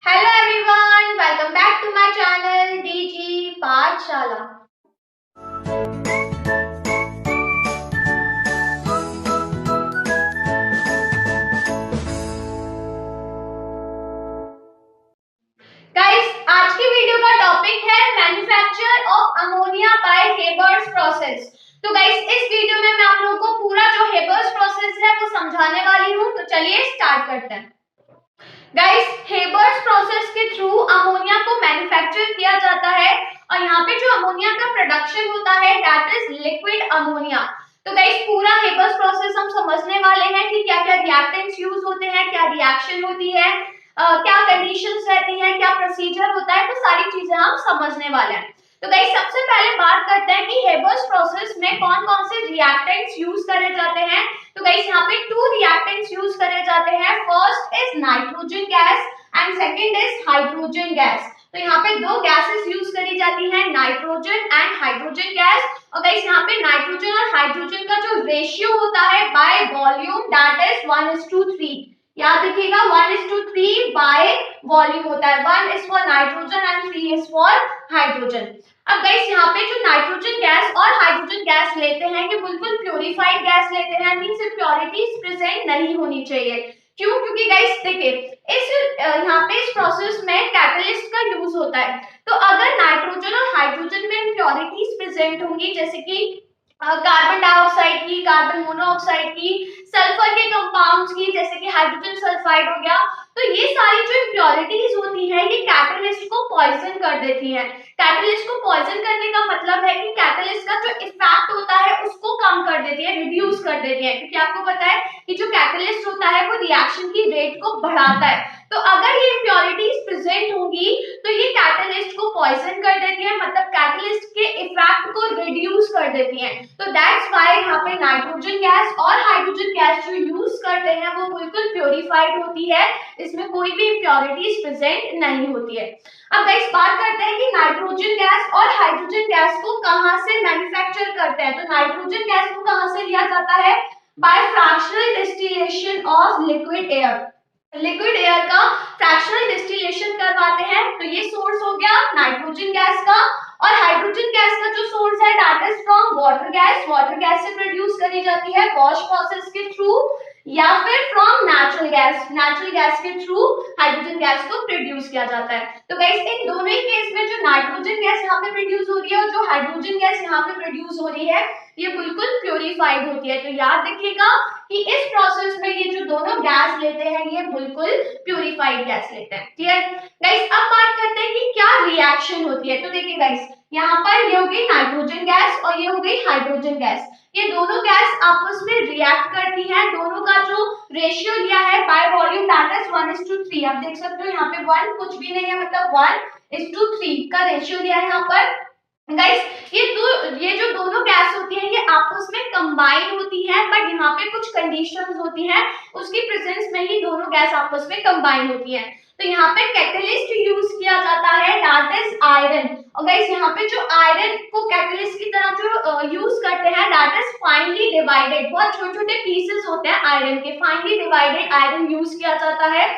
Hello everyone, welcome back to my channel DG Pathshala. Guys, आज की video का topic है manufacture of ammonia bye Haber's process. तो guys इस video में मैं आप लोगों को पूरा जो हेबर्स प्रोसेस है वो समझाने वाली हूँ। तो चलिए स्टार्ट करते हैं। गाइस हेबर्स प्रोसेस के थ्रू अमोनिया को मैन्युफैक्चर किया जाता है और यहाँ पे जो अमोनिया का प्रोडक्शन होता है दैट इज लिक्विड अमोनिया। तो गाइस पूरा हेबर्स प्रोसेस हम समझने वाले हैं कि क्या क्या रिएक्टेंट्स यूज होते हैं, क्या रिएक्शन होती है, क्या कंडीशंस रहती हैं, क्या प्रोसीजर होता है, तो सारी चीजें हम समझने वाले हैं। तो गाइस सबसे पहले बात करते हैं कि हेबर्स प्रोसेस में कौन कौन से रिएक्टेंट्स यूज करे जाते हैं। तो गाइस यहाँ पे 2 रिएक्टेंट्स यूज करे जाते हैं। First is nitrogen gas and second is hydrogen gas. तो यहाँ पे 2 गैसेस यूज करी जाती हैं, नाइट्रोजन एंड हाइड्रोजन गैस। और गाइस यहाँ पे नाइट्रोजन और हाइड्रोजन का जो रेशियो होता है बाय वॉल्यूम दैट इज 1:3। याद रखिएगा 1:3 बाय वॉल्यूम होता है। 1 is for nitrogen and 3 is for hydrogen. अब गाइस यहाँ पे जो नाइट्रोजन गैस और हाइड्रोजन गैस लेते हैं ये बिल्कुल प्योरीफाइड गैस लेते हैं, मींस इम्प्योरिटीज प्रेजेंट नहीं होनी चाहिए। क्यों? क्योंकि गाइस देखिए इस यहाँ पे इस प्रोसेस में कैटलिस्ट का यूज होता है। तो अगर नाइट्रोजन और हाइड्रोजन में इम्प्योरिटीज प्रेजेंट होंगी जैसे कि कार्बन डाइऑक्साइड की, कार्बन मोनोऑक्साइड की, सल्फर के कंपाउंड्स की जैसे कि हाइड्रोजन सल्फाइड हो गया, तो ये सारी जो इम्प्योरिटीज होती है ये कैटलिस्ट को पॉइजन कर देती है। कैटलिस्ट को पॉइजन करने का मतलब है कि कैटलिस्ट का जो इफेक्ट होता है उसको कम कर देती है, रिड्यूस कर देती है। क्योंकि आपको पता है कि जो कैटलिस्ट होता है वो रिएक्शन की रेट को बढ़ाता है। तो अगर ये इम्प्योरिटीज प्रेजेंट होंगी तो ये कैटलिस्ट को पॉइजन कर देती है, मतलब कैटलिस्ट के इफेक्ट को रिड्यूस कर देती है। तो दैट्स व्हाई यहाँ पे नाइट्रोजन गैस और हाइड्रोजन गैस जो यूज करते हैं वो बिल्कुल प्योरीफाइड होती है, इसमें कोई भी इम्प्योरिटीज प्रेजेंट नहीं होती है। अब गाइस बात करते हैं कि नाइट्रोजन गैस और हाइड्रोजन गैस को कहां से मैन्युफैक्चर करते हैं। तो नाइट्रोजन गैस को कहां से लिया जाता है? By fractional distillation of liquid air. Liquid air का फ्रैक्शनल डिस्टिलेशन करवाते हैं। तो ये सोर्स हो गया नाइट्रोजन गैस का। और हाइड्रोजन गैस का जो सोर्स है that is from water gas. Water gas से प्रोड्यूस करी जाती है वॉश प्रोसेस के थ्रू, या फिर from natural gas. Natural gas के थ्रू हाइड्रोजन गैस को प्रोड्यूस किया जाता है। तो गाइस इन दोनों ही केस में जो नाइट्रोजन गैस यहाँ पे प्रोड्यूस हो रही है और जो हाइड्रोजन गैस यहाँ पे प्रोड्यूस हो रही है ये बिल्कुल प्योरीफाइड होती है। तो याद रखिएगा कि इस प्रोसेस में ये जो दोनों गैस लेते हैं ये बिल्कुल प्योरीफाइड गैस लेते हैं। Clear guys? अब बात करते हैं कि क्या रिएक्शन होती है। तो देखिए गाइस यहाँ पर ये हो गई नाइट्रोजन गैस और ये हो गई हाइड्रोजन गैस। ये दोनों गैस आपस में रिएक्ट करती हैं। दोनों का जो रेशियो दिया है बाय वॉल्यूम दैट इज 1:3। आप देख सकते हो यहाँ पे 1 कुछ भी नहीं है, मतलब 1:3 का रेशियो दिया है यहाँ पर। गाइस ये जो दोनों गैस होती है ये आपस में कंबाइन होती है, बट यहाँ पे कुछ कंडीशंस होती हैं, उसकी प्रेजेंस में ही दोनों गैस आपस में कंबाइन होती है। तो यहाँ पे कैटलिस्ट यूज किया जाता है दैट इज आयरन। और गाइस यहाँ पे जो आयरन को कैटलिस्ट की तरह जो यूज करते हैं दैट इज फाइनली डिवाइडेड। बहुत छोटे छोटे पीसेस होते हैं आयरन के, फाइनली डिवाइडेड आयरन यूज किया जाता है।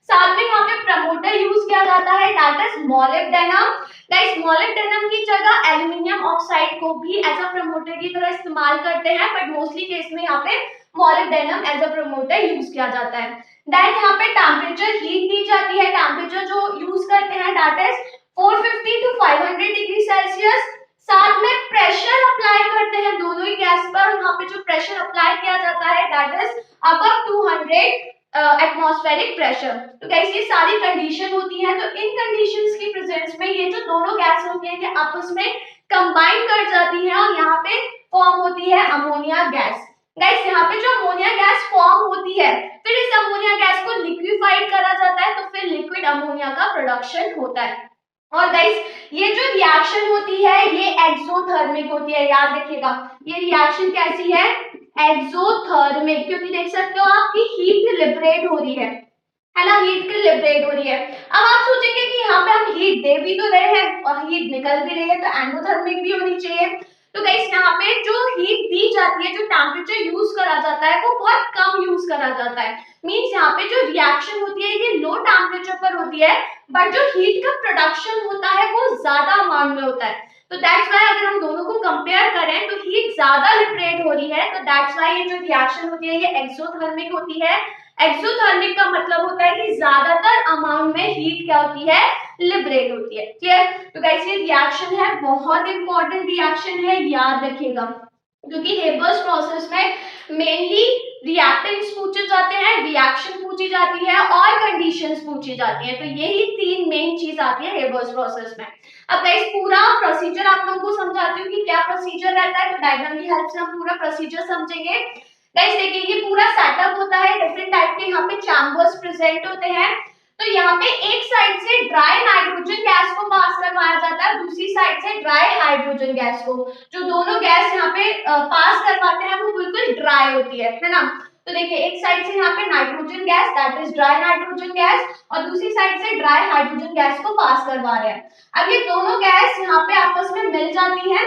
साथ में यहाँ पे प्रमोटर यूज किया जाता है that is molybdenum. Guys molybdenum की जगह एल्युमिनियम ऑक्साइड को भी एज अ प्रमोटर की तरह इस्तेमाल करते हैं, बट मोस्टली केस में यहाँ पे molybdenum as a promoter use किया जाता है। देन यहाँ पे टेम्परेचर हीट दी जाती है। टेम्परेचर जो यूज करते हैं that is 450 to 500 degree Celsius. साथ में प्रेशर अप्लाई करते हैं दोनों ही गैस पर। यहाँ पे जो प्रेशर अप्लाई किया जाता है that is above 200 atmospheric pressure. तो गाइस ये सारी कंडीशन होती है। तो इन कंडीशंस की प्रेजेंस में ये जो दोनों गैस होती है ये आपस में कंबाइन कर जाती है और यहाँ पे फॉर्म होती है अमोनिया गैस। गाइस यहाँ पे जो अमोनिया गैस फॉर्म होती है फिर इस अमोनिया गैस को लिक्विफाइड करा जाता है, तो फिर लिक्विड अमोनिया का प्रोडक्शन होता है। और गाइस ये जो रिएक्शन होती है ये एक्सोथर्मिक होती है। याद रखिएगा ये रिएक्शन कैसी है? एक्सोथर्मिक, क्योंकि देख सकते हो आपकी हीट लिबरेट हो रही है ना, हीट की लिबरेट हो रही है। अब आप सोचेंगे कि यहाँ पे हम हीट दे भी तो रहे हैं और हीट निकल भी रही है, तो एंडोथर्मिक भी होनी चाहिए। तो गाइस यहाँ पे जो हीट दी जाती है, जो टेम्परेचर यूज करा जाता है वो बहुत कम यूज करा जाता है। मींस यहाँ पे जो रिएक्शन होती है ये लो टेम्परेचर पर होती है, बट जो हीट का प्रोडक्शन होता है वो ज्यादा अमाउंट में होता है। तो दैट्स व्हाई अगर हम दोनों को कंपेयर करें तो हीट ज्यादा लिबरेट हो रही है, तो दैट्स व्हाई ये जो रिएक्शन होती है ये एक्सोथर्मिक होती है। एक्सोथर्मिक का मतलब होता है कि ज्यादातर अमाउंट में हीट क्या होती है, लिबरेट होती है। क्लियर? तो गाइस ये रिएक्शन है, बहुत इंपॉर्टेंट रिएक्शन है, याद रखिएगा, क्योंकि हेबर्स प्रोसेस में मेनली रिएक्टेंट्स पूछे जाते हैं, रिएक्शन पूछी जाती है और कंडीशंस पूछी जाती हैं। तो यही तीन मेन चीज आती है हेबर्स प्रोसेस में। अब गाइस पूरा प्रोसीजर आप लोगों को समझाती हूँ कि क्या प्रोसीजर रहता है, तो डायग्राम की हेल्प से हम पूरा प्रोसीजर समझेंगे। गाइस देखिए ये पूरा सेटअप होता है, डिफरेंट टाइप के यहाँ पे चैम्बर्स प्रेजेंट होते हैं। तो यहाँ पे एक साइड से ड्राई नाइट्रोजन गैस को पास करवाया जाता है, दूसरी साइड से ड्राई हाइड्रोजन गैस को। जो दोनों गैस यहाँ पे पास करवाते हैं वो बिल्कुल ड्राई होती है ना। तो देखिए एक साइड से यहाँ पे nitrogen gas, that is dry nitrogen gas, और दूसरी साइड से ड्राई हाइड्रोजन गैस को पास करवा रहे हैं। अब ये दोनों गैस यहाँ पे आपस में मिल जाती है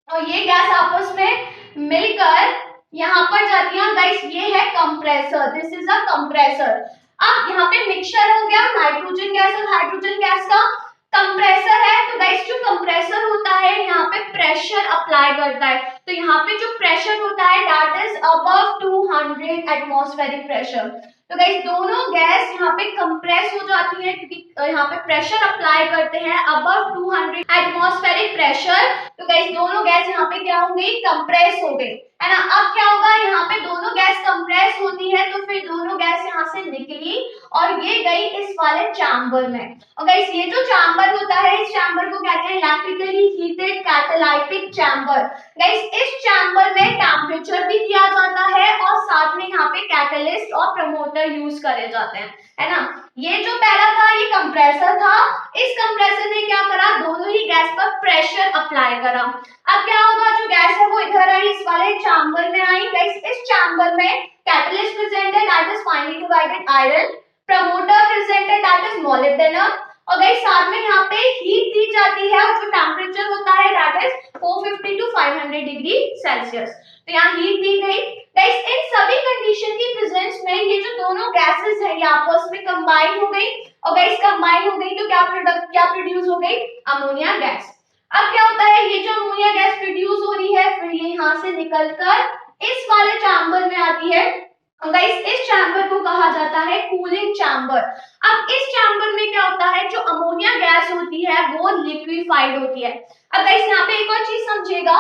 और ये गैस आपस में मिलकर यहाँ पर जाती है। गाइस ये है compressor, this is a compressor. अब यहाँ पे मिक्सचर हो गया नाइट्रोजन गैस और हाइड्रोजन गैस का, कंप्रेसर है। तो गाइस जो कंप्रेसर होता है यहाँ पे प्रेशर अप्लाई करता है, तो यहाँ पे जो प्रेशर होता है that is above 200 atmospheric pressure. तो गाइस दोनों गैस यहाँ पे कंप्रेस हो जाती है क्योंकि यहाँ पे प्रेशर अप्लाई करते हैं अबव 200 एटमॉस्फेरिक प्रेशर। तो गाइस दोनों गैस यहाँ पे क्या हो गई, कंप्रेस हो गई, है ना। अब क्या होगा, यहाँ पे दोनों गैस कंप्रेस होती है तो फिर दोनों गैस यहाँ से निकली और ये गई इस वाले चैम्बर में। और गाइस ये जो चैम्बर होता है इस चैम्बर को कहते हैं electrically heated catalytic chamber. Guys इस चैम्बर में टेम्परेचर भी दिया जाता है और साथ में यहाँ पे कैटलिस्ट और प्रमोटर यूज करे जाते हैं, है ना। ये जो पहला था ये कंप्रेसर था, इस कंप्रेसर ने क्या करा, दोनों ही गैस पर प्रेशर अप्लाई करा। अब क्या होगा, जो गैस है वो इधर आई, इस वाले चैम्बर में आई। गाइस इस चैम्बर में कैटलिस्ट प्रेजेंट है that is finally divided iron, promoter present है दैट इज मोलिब्डेनम, और गाइस साथ में यहाँ पे हीट दी जाती है और जो टेम्परेचर होता है that is 450 to 500 degree Celsius. तो यहाँ हीट दी गई। गाइस इन सभी कंडीशन की प्रेजेंस में ये जो दोनों गैसेस है ये आपस में कंबाइन हो गई, और गाइस कंबाइन हो गई तो क्या प्रोड्यूस हो गई, अमोनिया गैस। अब क्या होता है, ये जो अमोनिया गैस प्रोड्यूस हो रही है फिर ये यहाँ से निकलकर इस वाले चैम्बर में आती है। गाइस इस चैम्बर को कहा जाता है कूलिंग चैम्बर। अब इस चैम्बर में क्या होता है, जो अमोनिया गैस होती है वो लिक्विफाइड होती है। अब गाइस यहाँ पे एक और चीज समझिएगा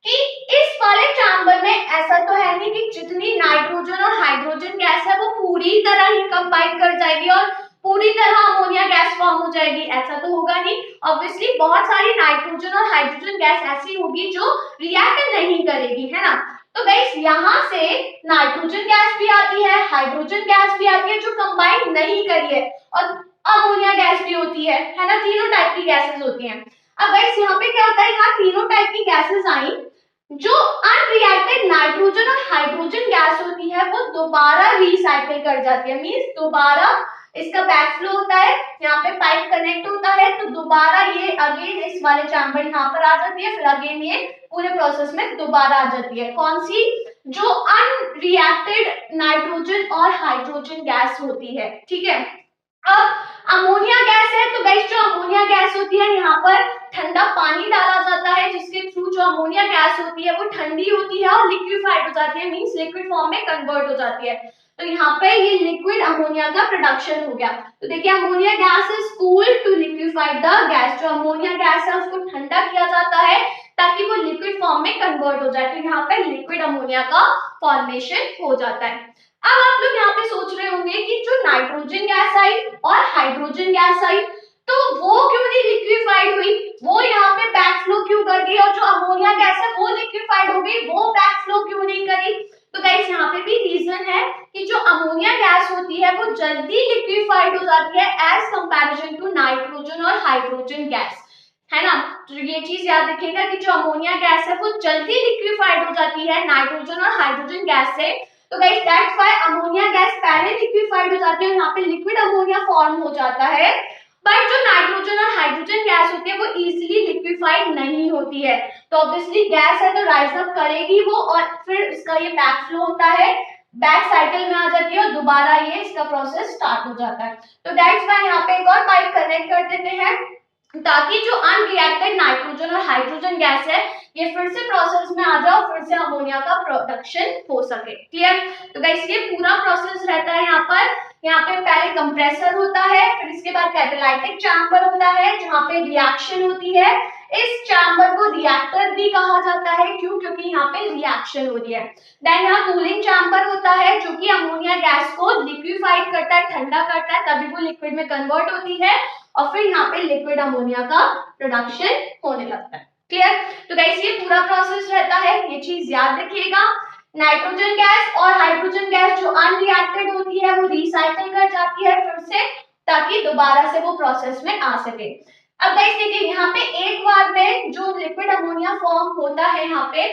कि इस वाले चैम्बर में ऐसा तो है नहीं कि जितनी नाइट्रोजन और हाइड्रोजन गैस है वो पूरी तरह ही कंबाइन कर जाएगी और पूरी तरह अमोनिया गैस फॉर्म हो जाएगी, ऐसा तो होगा नहीं। ऑब्वियसली बहुत सारी नाइट्रोजन और हाइड्रोजन गैस ऐसी होगी जो रिएक्ट नहीं करेगी, है ना। तो गाइस यहाँ से नाइट्रोजन गैस भी आती है, हाइड्रोजन गैस भी आती है जो कंबाइन नहीं करी है, और अमोनिया गैस भी होती है ना। तीनों टाइप की गैसेस होती हैं। अब गाइस यहाँ पे क्या होता है, यहाँ तीनों टाइप की गैसेस आई, जो अनरिएक्टेड नाइट्रोजन और हाइड्रोजन गैस होती है वो दोबारा रिसाइकिल कर जाती है। मींस दोबारा इसका बैकफ्लो होता है, यहाँ पे पाइप कनेक्ट होता है तो दोबारा ये अगेन इस वाले चैम्बर यहाँ पर आ जाती है, फिर अगेन ये पूरे प्रोसेस में दोबारा आ जाती है। कौन सी, जो अनरिएक्टेड नाइट्रोजन और हाइड्रोजन गैस होती है, ठीक है। अब अमोनिया गैस है तो गाइस जो अमोनिया गैस होती है यहाँ पर ठंडा पानी डाला जाता है जिसके थ्रू जो अमोनिया गैस होती है वो ठंडी होती है और लिक्विफाइड हो जाती है, मींस लिक्विड फॉर्म में कन्वर्ट हो जाती है। तो यहाँ पे ये लिक्विड अमोनिया का प्रोडक्शन हो गया। तो देखिए ammonia gas is cooled to liquefied the gas, जो अमोनिया गैस है उसको ठंडा किया जाता है ताकि वो लिक्विड फॉर्म में कन्वर्ट हो जाए। तो यहाँ पे लिक्विड अमोनिया का फॉर्मेशन हो जाता है। अब आप लोग यहाँ पे सोच रहे होंगे कि जो नाइट्रोजन गैस आई और हाइड्रोजन गैस आई तो वो क्यों नहीं लिक्विफाइड हुई, वो यहाँ पे बैकफ्लो क्यों कर गई, और जो अमोनिया गैस है वो लिक्विफाइड हो गई, वो बैकफ्लो क्यों नहीं करी। तो गाइस यहाँ पे भी रीजन है कि जो अमोनिया गैस होती है वो जल्दी लिक्विफाइड हो जाती है एज कंपैरिजन टू नाइट्रोजन और हाइड्रोजन गैस, है ना। तो ये चीज याद रखिएगा कि जो अमोनिया गैस है वो जल्दी लिक्विफाइड हो जाती है नाइट्रोजन और हाइड्रोजन गैस से। तो guys that's why ammonia gas पहले लिक्विफाइड हो जाती है और यहाँ पे लिक्विड अमोनिया फॉर्म हो जाता है। बट जो नाइट्रोजन और हाइड्रोजन गैस होती है वो इजीली लिक्विफाइड नहीं होती है, तो ऑब्वियसली गैस है तो राइज अप करेगी वो और फिर इसका ये बैक फ्लो होता है, बैक साइकिल में आ जाती है और दोबारा ये इसका प्रोसेस स्टार्ट हो जाता है। तो दैट्स व्हाई यहाँ पे एक और पाइप कनेक्ट कर देते हैं ताकि जो अनरिएक्टेड नाइट्रोजन और हाइड्रोजन गैस है ये फिर से प्रोसेस में आ जाए और फिर से अमोनिया का प्रोडक्शन हो सके। क्लियर? तो गाइस ये पूरा प्रोसेस रहता है यहाँ पे पहले कंप्रेसर होता है, फिर इसके बाद कैटालाइटिक चैम्बर होता है जहाँ पे रिएक्शन होती है। इस चैम्बर को रिएक्टर भी कहा जाता है, क्यों? क्योंकि यहाँ पे रिएक्शन हो रही है। देन यहाँ कूलिंग चैम्बर होता है जो कि अमोनिया गैस को लिक्विफाइड करता है, ठंडा करता है, तभी वो लिक्विड में कन्वर्ट होती है और फिर यहाँ पे लिक्विड अमोनिया का प्रोडक्शन होने लगता है। क्लियर? तो गाइस ये पूरा प्रोसेस रहता है, ये चीज याद रखिएगा। नाइट्रोजन गैस और हाइड्रोजन गैस जो अनरिएक्टेड होती है वो रिसाइकिल कर जाती है फिर से, ताकि दोबारा से वो प्रोसेस में आ सके। अब गाइस देखिए यहाँ पे एक बार में जो लिक्विड अमोनिया फॉर्म होता है यहाँ पे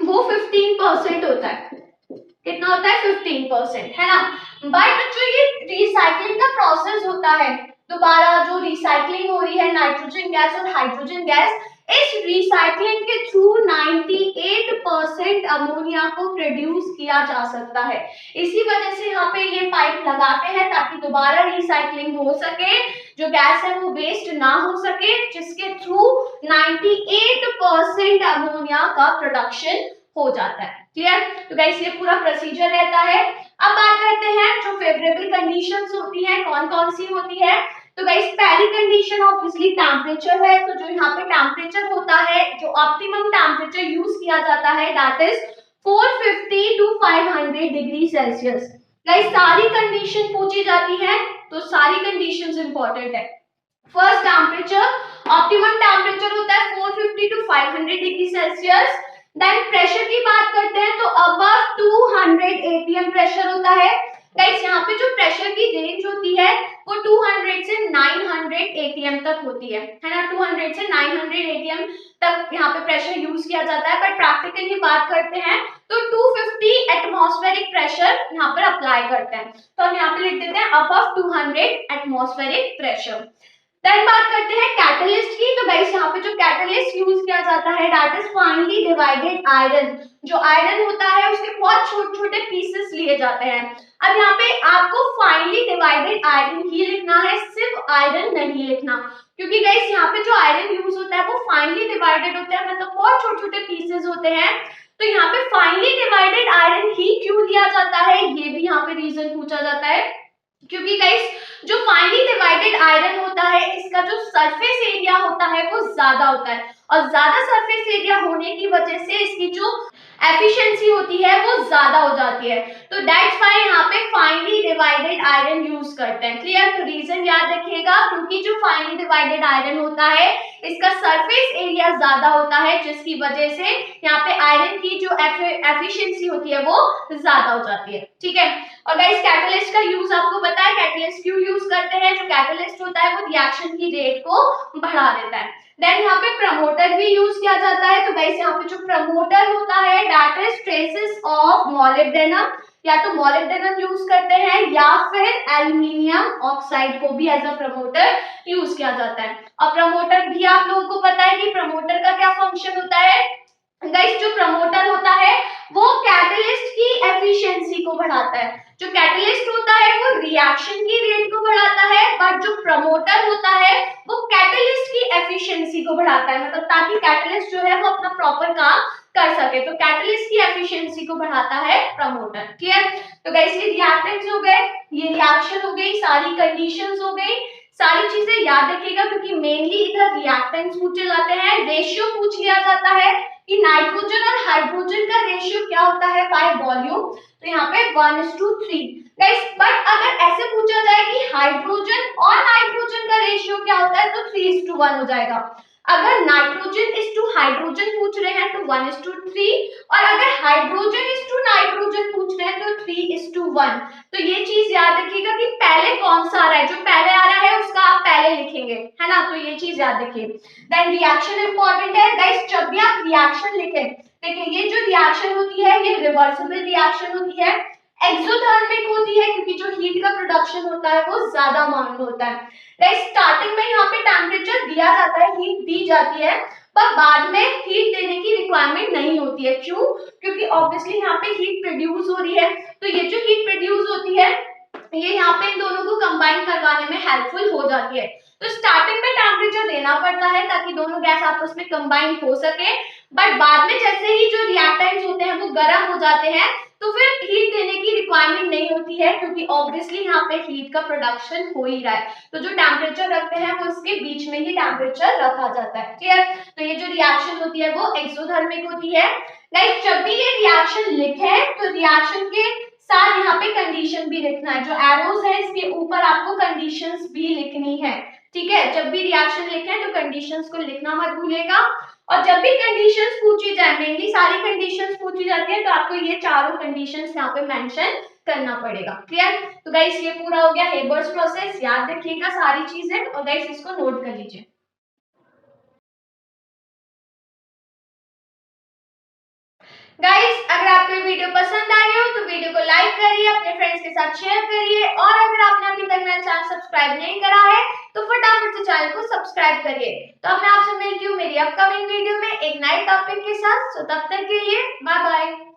वो 15% होता है। कितना होता है? 15%, है ना। बट जो ये रिसाइक्लिंग का प्रोसेस होता है, दोबारा जो रिसाइक्लिंग हो रही है नाइट्रोजन गैस और हाइड्रोजन गैस, इस रिसाइक्लिंग के थ्रू 98% अमोनिया को प्रोड्यूस किया जा सकता है। इसी वजह से यहाँ पे ये पाइप लगाते हैं ताकि दोबारा रिसाइक्लिंग हो सके, जो गैस है वो वेस्ट ना हो सके, जिसके थ्रू 98% अमोनिया का प्रोडक्शन हो जाता है। क्लियर? तो गाइस ये पूरा प्रोसीजर रहता है। अब बात करते हैं जो फेवरेबल कंडीशंस होती हैं कौन कौन सी होती है। तो गाइस पहली कंडीशन ऑब्वियसली टेम्परेचर है, तो जो यहाँ पे टेम्परेचर होता है, जो ऑप्टिमम टेम्परेचर यूज किया जाता है that is 450 to 500 degree Celsius. Guys सारी कंडीशन पूछी जाती है तो सारी कंडीशंस इंपॉर्टेंट है। फर्स्ट टेम्परेचर, ऑप्टिमम टेम्परेचर होता है 450 to 500 degree Celsius. Then pressure की बात करते हैं तो अबव 200 atm प्रेशर होता है। गाइस यहाँ पे जो प्रेशर की रेंज होती है वो 200 से 900 atm तक होती है ना। 200 से 900 atm तक यहाँ पे प्रेशर यूज किया जाता है, बट प्रैक्टिकली बात करते हैं तो 250 एटमॉस्फेरिक प्रेशर यहाँ पर अप्लाई करते हैं, तो हम यहाँ पे लिख देते हैं अबव 200 एटमॉस्फेरिक प्रेशर। देन बात करते हैं कैटलिस्ट की, तो गाइस यहाँ पे जो कैटलिस्ट यूज किया जाता है that is finally divided iron. जो आयरन होता है उसके बहुत छोटे छोटे पीसेस लिए जाते हैं। अब यहाँ पे आपको फाइनली डिवाइडेड आयरन ही लिखना है, सिर्फ आयरन नहीं लिखना, क्योंकि गाइस यहाँ पे जो आयरन यूज होता है वो फाइनली डिवाइडेड होता है, मतलब बहुत छोटे छोटे पीसेस होते हैं। तो यहाँ पे फाइनली डिवाइडेड आयरन ही क्यों लिया जाता है, ये भी यहाँ पे रीजन पूछा जाता है, क्योंकि गाइस जो फाइनली डिवाइडेड आयरन होता है इसका जो सरफेस एरिया होता है वो ज्यादा होता है, और ज्यादा सरफेस एरिया होने की वजह से इसकी जो एफिशिएंसी होती है वो ज्यादा हो जाती है। तो दैट्स व्हाई यहाँ पे फाइनली डिवाइडेड आयरन यूज करते हैं। क्लियर? तो रीजन याद रखिएगा, क्योंकि जो फाइनली डिवाइडेड आयरन होता है इसका सरफेस एरिया ज्यादा होता है, जिसकी वजह से यहाँ पे आयरन की जो एफिशिएंसी होती है वो ज्यादा हो जाती है। ठीक है? और गाइस कैटलिस्ट का यूज आपको पता है, कैटलिस्ट क्यों यूज करते हैं? जो कैटलिस्ट होता है वो रिएक्शन की रेट को बढ़ा देता है। देन यहाँ पे प्रमोटर भी यूज किया जाता है, तो गाइस यहाँ पे जो प्रमोटर होता है that is traces of molybdenum, या तो मोलिब्डेनम यूज करते हैं या फिर एल्युमिनियम ऑक्साइड को भी एज अ प्रमोटर यूज किया जाता है। और प्रमोटर भी आप लोगों को पता है कि प्रमोटर का क्या फंक्शन होता है। गाइस जो प्रमोटर होता है वो कैटलिस्ट की एफिशिएंसी को बढ़ाता है। जो कैटलिस्ट होता है वो रिएक्शन की रेट को बढ़ाता है, बट जो प्रमोटर होता है वो कैटलिस्ट की एफिशिएंसी को बढ़ाता है, मतलब ताकि कैटलिस्ट जो है वो अपना प्रॉपर काम कर सके। तो कैटलिस्ट की एफिशिएंसी को बढ़ाता है प्रमोटर। क्लियर? तो गाइस ये रिएक्टेंट्स हो गए, ये रिएक्शन हो गई, सारी कंडीशंस हो गई, सारी चीजें याद रखिएगा, क्योंकि मेनली इधर रिएक्टेंट्स पूछे जाते हैं। रेशियो पूछ लिया जाता है कि नाइट्रोजन और हाइड्रोजन का रेशियो क्या होता है बाय वॉल्यूम, तो यहाँ पे 1:3। गाइस बट अगर ऐसे पूछा जाए कि हाइड्रोजन और नाइट्रोजन का रेशियो क्या होता है तो 3:1 हो जाएगा। अगर नाइट्रोजन इज टू हाइड्रोजन पूछ रहे हैं तो 1:3, और अगर हाइड्रोजन इज टू नाइट्रोजन पूछ रहे हैं तो 3:1। तो ये चीज याद रखिएगा कि पहले कौन सा आ रहा है, जो पहले आ रहा है उसका आप पहले लिखेंगे, है ना। तो ये चीज याद रखिए। देन रिएक्शन इंपॉर्टेंट है गाइस, जब भी आप रिएक्शन लिखें, देखिए ये जो रिएक्शन होती है ये रिवर्सिबल रिएक्शन होती है, एक्सोथर्मिक होती है, क्योंकि जो हीट का प्रोडक्शन होता है वो ज्यादा अमाउंट में होता है। गाइस स्टार्टिंग में यहाँ पे टेम्परेचर दिया जाता है, हीट दी जाती है, पर बाद में हीट देने की रिक्वायरमेंट नहीं होती है। क्यों? क्योंकि ऑब्वियसली यहाँ पे हीट प्रोड्यूस हो रही है, तो ये जो हीट प्रोड्यूस होती है ये यहाँ पे इन दोनों को कंबाइन करवाने में हेल्पफुल हो जाती है। तो स्टार्टिंग में टेम्परेचर देना पड़ता है ताकि दोनों गैस आपस में कंबाइन हो सके, बट बाद में जैसे ही जो रिएक्टेंट्स होते हैं वो गर्म हो जाते हैं तो फिर हीट देने की रिक्वायरमेंट नहीं होती है, क्योंकि ऑब्वियसली यहाँ पे हीट का प्रोडक्शन हो ही रहा है। तो जो टेम्परेचर रखते हैं वो इसके बीच में ही टेम्परेचर रखा जाता है। क्लियर? तो ये जो रिएक्शन होती है वो एक्सोथर्मिक होती है। गाइस जब भी ये रिएक्शन लिखे तो रिएक्शन के साथ यहाँ पे कंडीशन भी लिखना है, जो एरोज है इसके ऊपर आपको कंडीशंस भी लिखनी है। ठीक है, जब भी रिएक्शन लिखे तो कंडीशंस को लिखना मत भूलिएगा। और जब भी कंडीशंस पूछी जाए, मेनली सारी कंडीशंस पूछी जाती है, तो आपको ये चारों कंडीशंस यहाँ पे मेंशन करना पड़ेगा। क्लियर? तो गाइस ये पूरा हो गया हेबर्स प्रोसेस, याद रखिएगा सारी चीजें, और गाइस इसको नोट कर लीजिए। गाइस अगर आपको ये वीडियो पसंद आई हो तो वीडियो को लाइक करिए, अपने फ्रेंड्स के साथ शेयर करिए, और अगर आपने अभी तक मेरा चैनल सब्सक्राइब नहीं करा है तो फटाफट से चैनल को सब्सक्राइब करिए। तो अब मैं आपसे मिलती हूँ मेरी अपकमिंग वीडियो में एक नए टॉपिक के साथ। तब तक के लिए बाय बाय।